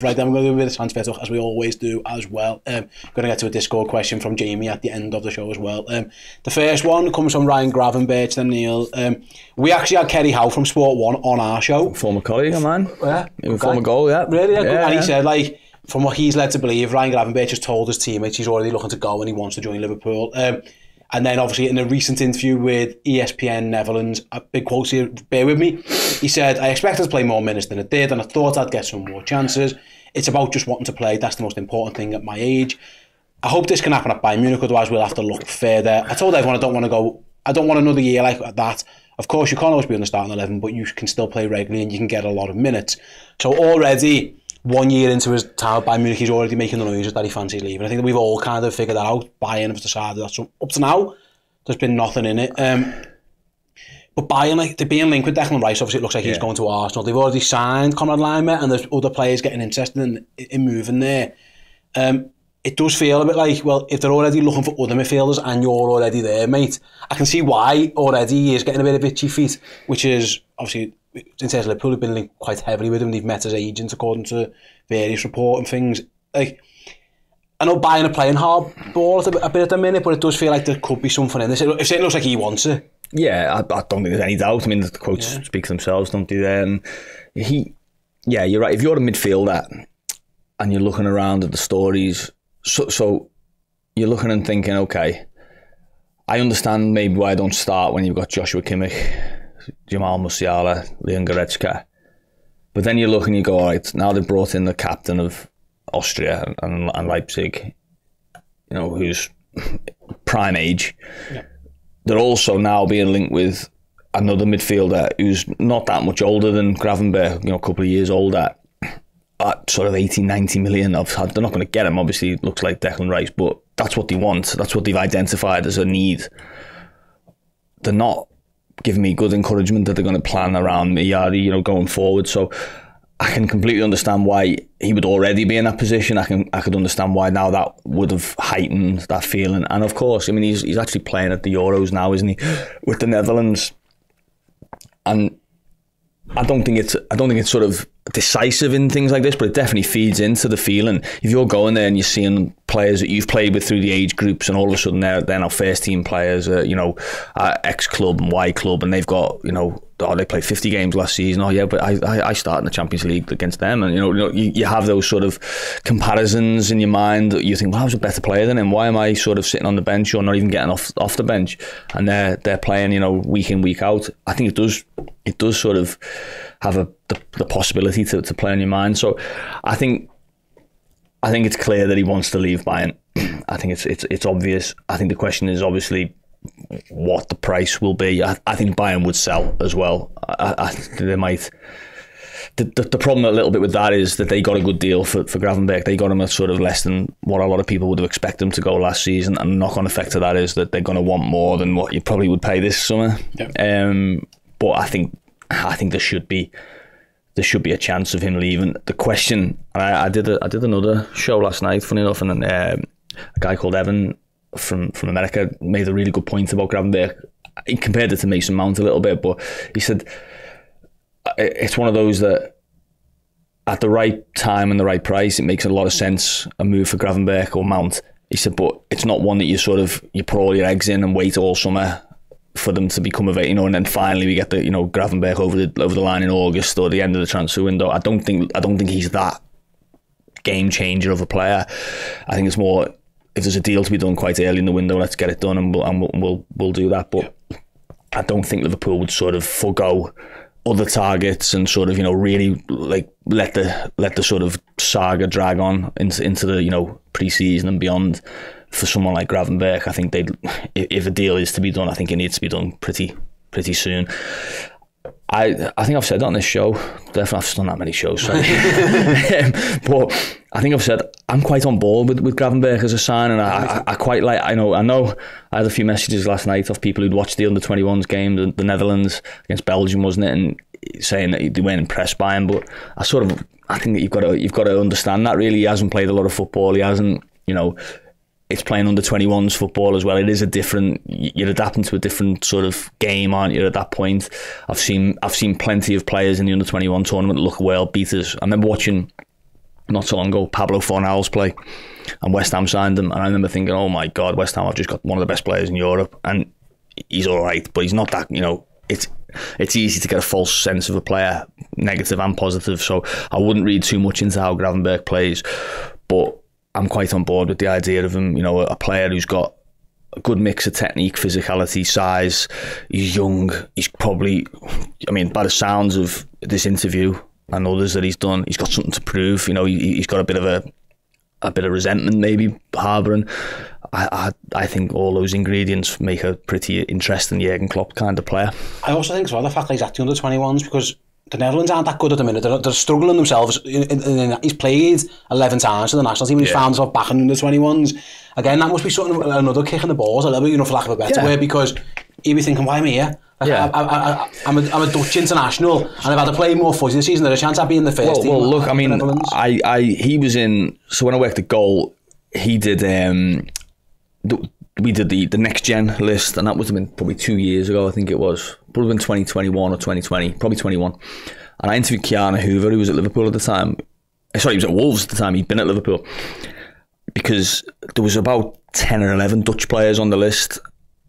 Right, then we're going to do a bit of transfer talk, as we always do as well. Going to get to a Discord question from Jamie at the end of the show as well. The first one comes from Ryan Gravenberch, then Neil. We actually had Kerry Howe from Sport 1 on our show. Former colleague of mine. Yeah. Okay. Former goal, yeah. Really? Yeah, and he said, like, from what he's led to believe, Ryan Gravenberch has told his teammates he's already looking to go and he wants to join Liverpool. And then obviously in a recent interview with ESPN Netherlands, a big quote here, bear with me, he said, I expected to play more minutes than I did and I thought I'd get some more chances. It's about just wanting to play. That's the most important thing at my age. I hope this can happen at Bayern Munich, otherwise we'll have to look further. I told everyone I don't want another year like that. Of course, you can't always be on the starting 11, but you can still play regularly and you can get a lot of minutes. So already, 1 year into his time at Bayern Munich, he's already making the noises that he fancies leaving. I think that we've all kind of figured that out. Bayern have decided that. So up to now, there's been nothing in it. But Bayern, like, they're being linked with Declan Rice. Obviously, it looks like he's going to Arsenal. They've already signed Conrad Laimer, and there's other players getting interested in moving there. It does feel a bit like, well, if they're already looking for other midfielders and you're already there, mate, I can see why already he is getting a bit of itchy feet, which is obviously, in terms of Liverpool, have been linked quite heavily with him. They've met his agent according to various reports and things. Like, I know Bayern are playing hard ball a bit at the minute, but it does feel like there could be something in this. It looks like he wants it. Yeah, I don't think there's any doubt. I mean, the quotes speak for themselves, don't they? Yeah, you're right. If you're a midfielder and you're looking around at the stories, so you're looking and thinking, okay, I understand maybe why I don't start when you've got Joshua Kimmich, Jamal Musiala, Leon Goretzka. But then you look and you go, all right, now they've brought in the captain of Austria and Leipzig, you know, who's prime age. Yeah. They're also now being linked with another midfielder who's not that much older than Gravenberch, you know, a couple of years older, at sort of 80, 90 million. They're not going to get him, obviously. It looks like Declan Rice, but that's what they want. That's what they've identified as a need. They're not giving me good encouragement that they're going to plan around me, you know, going forward. So I can completely understand why he would already be in that position. I could understand why now that would have heightened that feeling. And of course, I mean, he's actually playing at the Euros now, isn't he, with the Netherlands? And I don't think it's sort of decisive in things like this, but it definitely feeds into the feeling. If you're going there and you're seeing players that you've played with through the age groups, and all of a sudden they're now first team players, you know, X club and Y club, and they've got, you know, they played 50 games last season. Oh yeah, but I started in the Champions League against them, and you have those sort of comparisons in your mind. You think, well, I was a better player than him. Why am I sort of sitting on the bench or not even getting off the bench? And they're playing, you know, week in, week out. I think it does sort of have the possibility to play on your mind. So I think it's clear that he wants to leave Bayern. I think it's obvious. I think the question is obviously what the price will be. I think Bayern would sell as well. I think they might. The problem a little bit with that is that they got a good deal for Gravenberch. They got him at sort of less than what a lot of people would have expected him to go last season, and the knock-on effect of that is that they're going to want more than what you probably would pay this summer. Yeah. But I think there should be a chance of him leaving. The question, I did another show last night, funny enough, and a guy called Evan from America made a really good point about Gravenberch. He compared it to Mason Mount a little bit, but he said it's one of those that at the right time and the right price, it makes a lot of sense, a move for Gravenberch or Mount. He said, but it's not one that you put all your eggs in and wait all summer for them to become available, you know, and then finally we get the, you know, Gravenberch over the line in August or the end of the transfer window. I don't think he's that game changer of a player. I think it's more, if there's a deal to be done quite early in the window, let's get it done, and we'll do that. But I don't think Liverpool would sort of forgo other targets and sort of, you know, really like let the sort of saga drag on into the, you know, pre-season and beyond. For someone like Gravenberch, I think if a deal is to be done, I think it needs to be done pretty soon. I think I've said that on this show. Definitely, I've done that many shows, sorry. But I think I've said I'm quite on board with Gravenberch as a sign, and I quite like. I know. I had a few messages last night of people who'd watched the under-21s game, the Netherlands against Belgium, wasn't it, and saying that they weren't impressed by him. But I think that you've got to understand that really. He hasn't played a lot of football. He hasn't, you know. It's playing under 21s football as well. It is you're adapting to a different sort of game, aren't you, at that point? I've seen plenty of players in the under 21 tournament look world beaters. I remember watching not so long ago, Pablo Fornals play, and West Ham signed him, and I remember thinking, oh my God, West Ham have just got one of the best players in Europe, and he's all right, but he's not that, it's easy to get a false sense of a player, negative and positive, so I wouldn't read too much into how Gravenberch plays, but I'm quite on board with the idea of him, a player who's got a good mix of technique, physicality, size. He's young. He's probably, by the sounds of this interview and others that he's done, he's got something to prove. He's got a bit of resentment maybe harbouring. I think all those ingredients make a pretty interesting Jurgen Klopp kind of player. I also think as well the fact that he's acting under 21s, because the Netherlands aren't that good at the minute. They're struggling themselves. He's played 11 times for the national team. He's found himself back in the 21s. Again, that must be something, another kick in the balls, a little bit, for lack of a better word, because he'd be thinking, why am I here? I'm a Dutch international, and if I had to play more footy this season, there's a chance I'd be in the first team. Well, look, he was in, so when I worked at Goal, he did, we did the next gen list, and that was probably 2 years ago, I think it was. Probably been 2021 or 2020, probably 21. And I interviewed Keanu Hoover, who was at Liverpool at the time. Sorry, he was at Wolves at the time. He'd been at Liverpool. Because there was about 10 or 11 Dutch players on the list.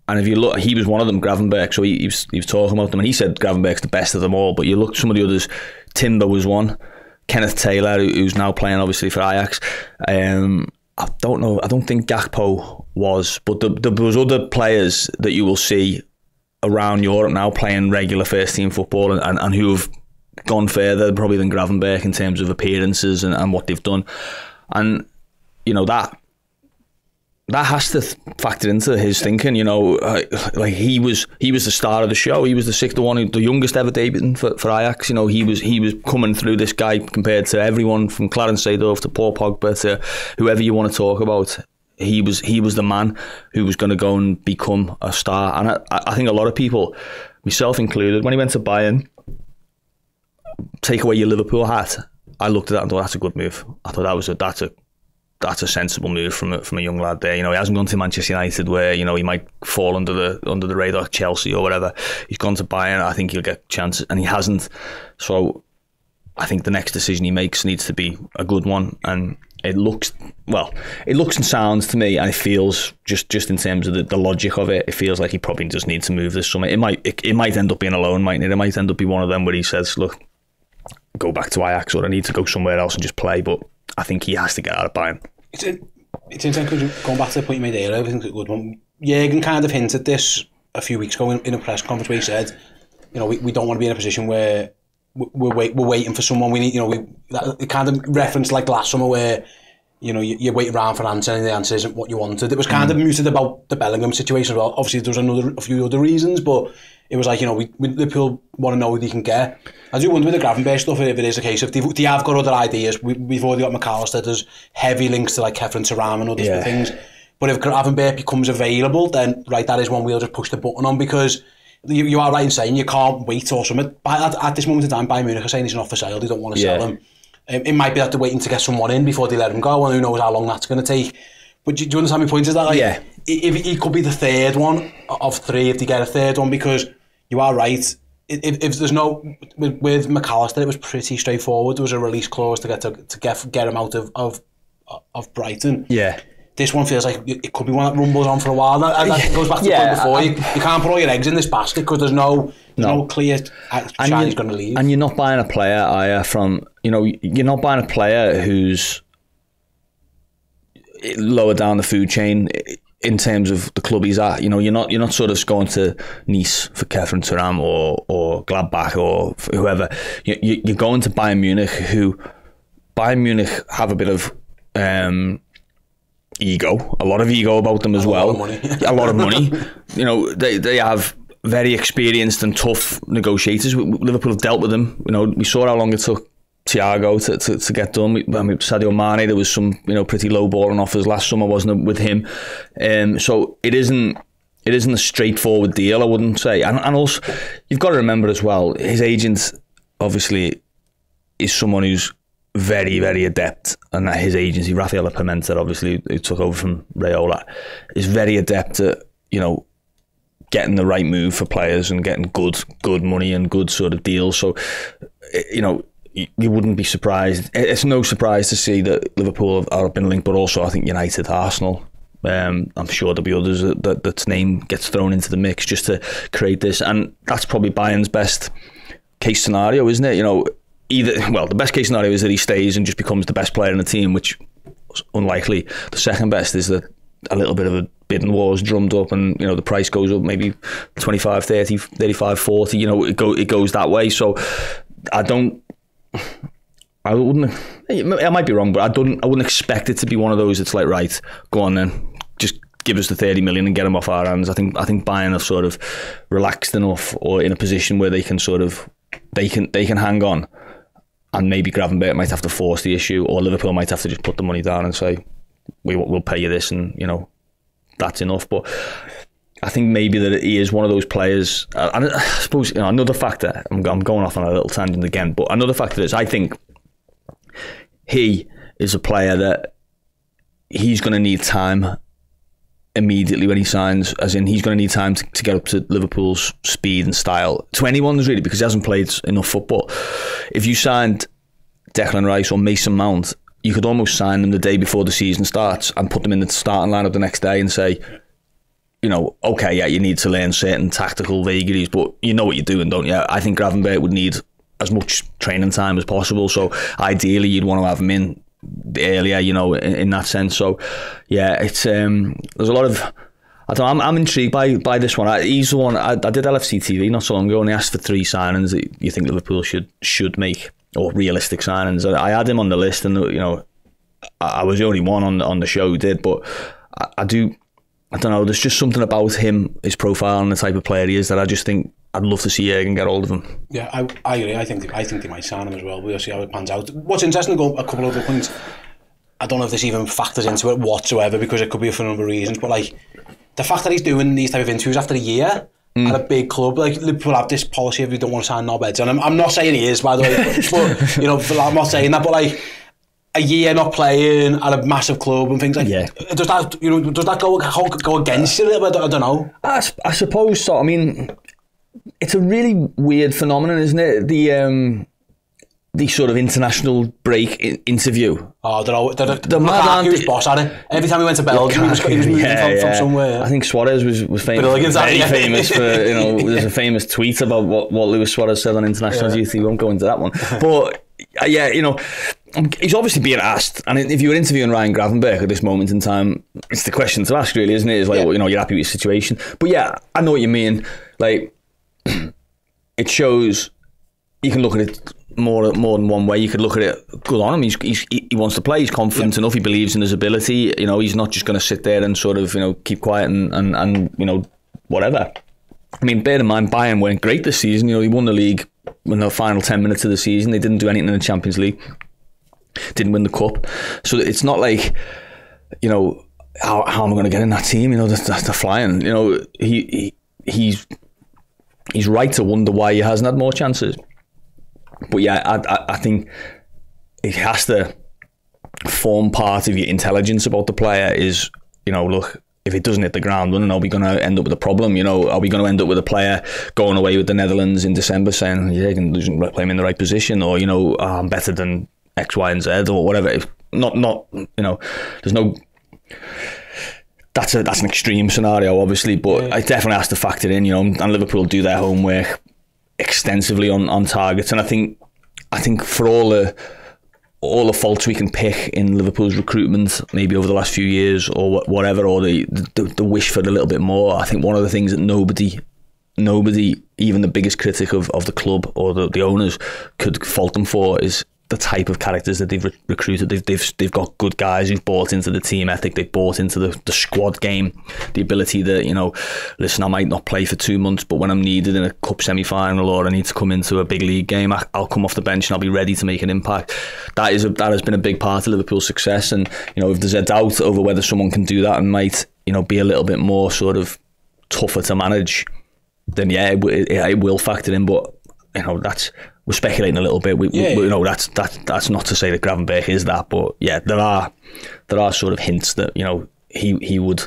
And if you look, he was one of them, Gravenberch. So he was talking about them. And he said Gravenberch's the best of them all. But you look, some of the others, Timber was one. Kenneth Taylor, who's now playing obviously for Ajax. I don't know. I don't think Gakpo was, but there was other players that you will see around Europe now playing regular first team football and who have gone further probably than Gravenberch in terms of appearances and what they've done. And that has to factor into his thinking. Like he was the star of the show. He was the youngest ever debuting for Ajax. He was coming through, this guy, compared to everyone from Clarence Seedorf to Paul Pogba to whoever you want to talk about. He was the man who was going to go and become a star. And I think a lot of people, myself included, when he went to Bayern, take away your Liverpool hat, I looked at that and thought, that's a good move. I thought that's a sensible move from a young lad there. He hasn't gone to Manchester United where, he might fall under the radar, Chelsea or whatever. He's gone to Bayern. I think he'll get chances, and he hasn't. So I think the next decision he makes needs to be a good one. And it looks and sounds to me, and it feels, just in terms of the logic of it, it feels like he probably just needs to move this summer. It might end up being a loan, mightn't it? It might end up being one of them where he says, look, go back to Ajax, or I need to go somewhere else and just play. But I think he has to get out of Bayern. It's interesting because going back to the point you made earlier, I think it's a good one. Jurgen kind of hinted this a few weeks ago in a press conference where he said, we don't want to be in a position where we're waiting for someone. We need, it kind of referenced like last summer where, you're waiting around for an answer and the answer isn't what you wanted. It was kind of muted about the Bellingham situation as well. Obviously, there was a few other reasons, but it was like, Liverpool want to know who they can get. I do wonder with the Gravenberch stuff if it is a case of they have got other ideas. We've already got McAllister. There's heavy links to like Kefren Turam and other things. But if Gravenberch becomes available, then that is one we'll just push the button on, because you are right in saying you can't wait or something. At this moment in time, Bayern Munich are saying he's not for sale. They don't want to sell him. It might be that they're waiting to get someone in before they let him go, and who knows how long that's going to take. But do you understand my point? Is that if he could be the third one of three, if they get a third one, because you are right. If there's no with McAllister, it was pretty straightforward. There was a release clause to get him out of Brighton. Yeah. This one feels like it could be one that rumbles on for a while. That goes back to the point before. You can't put all your eggs in this basket because there's no clear shine he's going to leave. And you're not buying a player, you're not buying a player who's lower down the food chain in terms of the club he's at. You're not sort of going to Nice for Kefren Turam or Gladbach or whoever. You're going to Bayern Munich, who Bayern Munich have a bit of ego, a lot of ego about them as well. A lot of money. They have very experienced and tough negotiators. Liverpool have dealt with them. We saw how long it took Thiago to get done. Sadio Mane, there was some pretty low balling offers last summer, wasn't it, with him? So it isn't a straightforward deal, I wouldn't say. And also, you've got to remember as well, his agent obviously is someone who's very, very adept, and his agency, Rafaela Pimenta, obviously, who took over from Raiola, is very adept at getting the right move for players and getting good money and good sort of deals. So you wouldn't be surprised. It's no surprise to see that Liverpool have been linked, but also I think United, Arsenal. I'm sure there'll be others that's name gets thrown into the mix just to create this, and that's probably Bayern's best case scenario, isn't it? You know, the best case scenario is that he stays and just becomes the best player in the team, which is unlikely. The second best is that a little bit of a bidding war is drummed up, and you know the price goes up maybe 25, 30, 35, 40. You know, it goes that way. So I wouldn't. I might be wrong, but I wouldn't expect it to be one of those. It's like, right, go on then, just give us the 30 million and get them off our hands. I think Bayern have sort of relaxed enough, or in a position where they can sort of they can hang on, and maybe Gravenberch might have to force the issue, or Liverpool might have to just put the money down and say, we'll pay you this, and you know that's enough. But I think maybe that he is one of those players. And I suppose, you know, another factor. I'm going off on a little tangent again, but another factor is I think he is a player that he's going to need time immediately when he signs, as in he's going to need time to get up to Liverpool's speed and style, to anyone's really, because he hasn't played enough football. If you signed Declan Rice or Mason Mount, you could almost sign them the day before the season starts and put them in the starting lineup the next day and say, you know, okay, yeah, you need to learn certain tactical vagaries, but you know what you're doing, don't you? I think Gravenberch would need as much training time as possible, so ideally you'd want to have him in earlier, you know, in that sense. So yeah, it's there's a lot of, I don't know, I'm intrigued by this one. He's the one, I did LFC TV not so long ago, and they asked for 3 signings that you think Liverpool should make, or realistic signings. I had him on the list, and you know, I was the only one on the show who did, but I don't know, there's just something about him, his profile and the type of player he is, that I just think I'd love to see Jurgen get hold of him. Yeah, I agree. I think they might sign him as well. We'll see how it pans out. What's interesting, to go a couple of other points, I don't know if this even factors into it whatsoever, because it could be for a number of reasons, but like the fact that he's doing these type of interviews after a year at a big club, like Liverpool have this policy of we don't want to sign knobheads, and I'm not saying he is, by the way, but you know, I'm not saying that, but like a year not playing at a massive club and things like that, does that go against you a little bit? I don't know. I suppose so. I mean, it's a really weird phenomenon, isn't it? The sort of international break interview. Oh, the mad he was boss at it. Every time he went to Belgium, he was moving from somewhere. Yeah. I think Suarez was famous. Very famous for, you know, there's a famous tweet about what Luis Suarez said on international duty. We won't go into that one. But yeah, you know, he's obviously being asked, and if you were interviewing Ryan Gravenberch at this moment in time, it's the question to ask, really, isn't it? It's like, well, you know, you're happy with your situation. But yeah, I know what you mean. Like, it shows, you can look at it more than one way. You could look at it, good on him, he wants to play, he's confident enough, he believes in his ability, you know, he's not just going to sit there and sort of, you know, keep quiet and you know, whatever. I mean, bear in mind, Bayern weren't great this season. You know, he won the league in the final 10 minutes of the season. They didn't do anything in the Champions League, didn't win the cup, so it's not like, you know, how am I going to get in that team? You know, they're flying. You know, he's right to wonder why he hasn't had more chances. But yeah, I think it has to form part of your intelligence about the player. Is, you know, look, if it doesn't hit the ground running, are we going to end up with a problem? You know, are we going to end up with a player going away with the Netherlands in December saying, yeah, you can play him in the right position, or, you know, I'm better than X, Y, and Z, or whatever. Not, you know, there's no. That's an extreme scenario, obviously, but it definitely has to factor in, you know. And Liverpool do their homework extensively on targets, and I think for all the faults we can pick in Liverpool's recruitment, maybe over the last few years or whatever, or the wish for a little bit more, I think one of the things that nobody, even the biggest critic of the club or the owners, could fault them for is the type of characters that they've recruited. They've got good guys who've bought into the team ethic. They've bought into the squad game, the ability that, you know, listen, I might not play for 2 months, but when I'm needed in a cup semi-final or I need to come into a big league game, I'll come off the bench and I'll be ready to make an impact. That has been a big part of Liverpool's success. And, you know, if there's a doubt over whether someone can do that and might, you know, be a little bit more sort of tougher to manage, then yeah, it will factor in. But, you know, we're speculating a little bit. We you know, that's not to say that Gravenberch is that, but yeah, there are sort of hints that, you know, he would.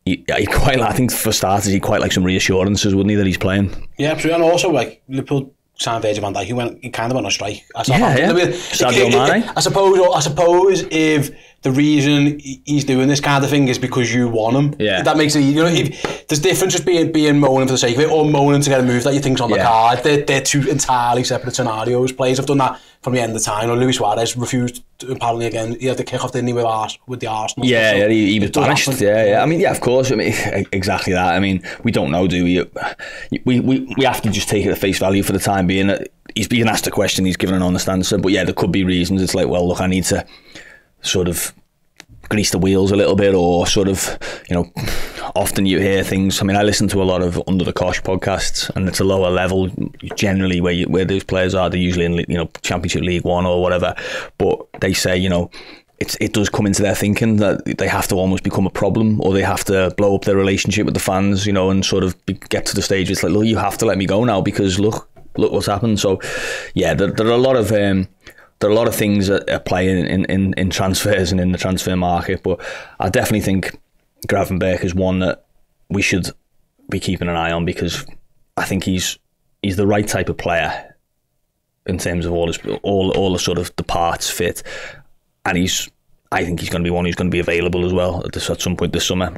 He quite, I think for starters, he quite like some reassurances, wouldn't he, that he's playing? Yeah, absolutely. And also, like, Liverpool signed Virgil van Dijk, he kind of went on strike. Sadio Mane. I suppose if the reason he's doing this kind of thing is because you want him, that makes it, if there's difference just being moaning for the sake of it or moaning to get a move that you think's on the card. They're two entirely separate scenarios. Players have done that from the end of time. Luis Suarez refused, apparently, again, he had the kick-off, didn't he, with the Arsenal. He was banished. I mean, of course. I mean, exactly that. I mean, we don't know, do we? We have to just take it at face value for the time being. He's being asked a question, he's given an honest answer. But there could be reasons. It's like, well, look, I need to sort of grease the wheels a little bit, or sort of, often you hear things. I mean, I listen to a lot of Under the Cosh podcasts, and it's a lower level generally where those players are. They're usually in Championship League One or whatever, but they say it does come into their thinking that they have to almost become a problem, or they have to blow up their relationship with the fans, and sort of get to the stage where it's like, look, you have to let me go now because look what's happened. So there are a lot of there are a lot of things at play in transfers and in the transfer market, but I definitely think Gravenberch is one that we should be keeping an eye on, because I think he's the right type of player in terms of all the sort of the parts fit, and I think he's going to be one who's going to be available as well at some point this summer.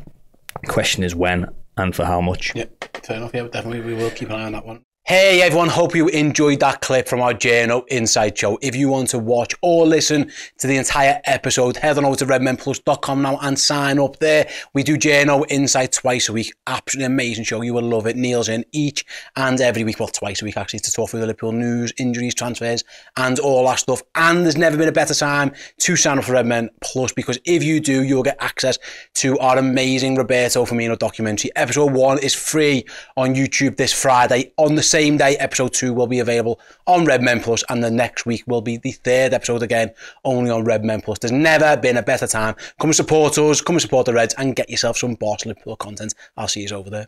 Question is when and for how much. Yeah, fair enough. Yeah, definitely we will keep an eye on that one. Hey everyone, hope you enjoyed that clip from our Journo Insight show. If you want to watch or listen to the entire episode, head on over to redmenplus.com now and sign up there. We do Journo Insight twice a week. Absolutely amazing show. You will love it. Neil's in each and every week, well, twice a week actually, to talk through the Liverpool news, injuries, transfers, and all that stuff. And there's never been a better time to sign up for Redmen Plus, because if you do, you'll get access to our amazing Roberto Firmino documentary. Episode 1 is free on YouTube this Friday. On the same day, episode 2 will be available on Redmen Plus, and the next week will be the 3rd episode again, only on Redmen Plus. There's never been a better time. Come and support us, come and support the Reds, and get yourself some Boss Liverpool content. I'll see you over there.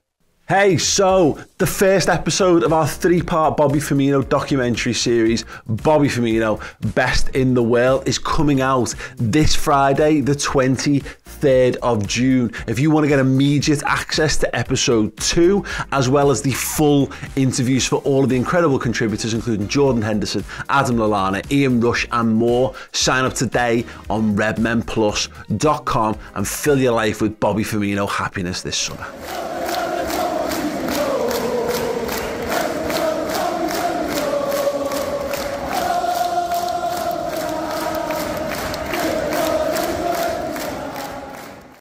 Hey, so the first episode of our 3-part Bobby Firmino documentary series, Bobby Firmino, Best in the World, is coming out this Friday, the 23rd of June. If you want to get immediate access to episode 2, as well as the full interviews for all of the incredible contributors, including Jordan Henderson, Adam Lallana, Ian Rush, and more, sign up today on redmenplus.com and fill your life with Bobby Firmino happiness this summer.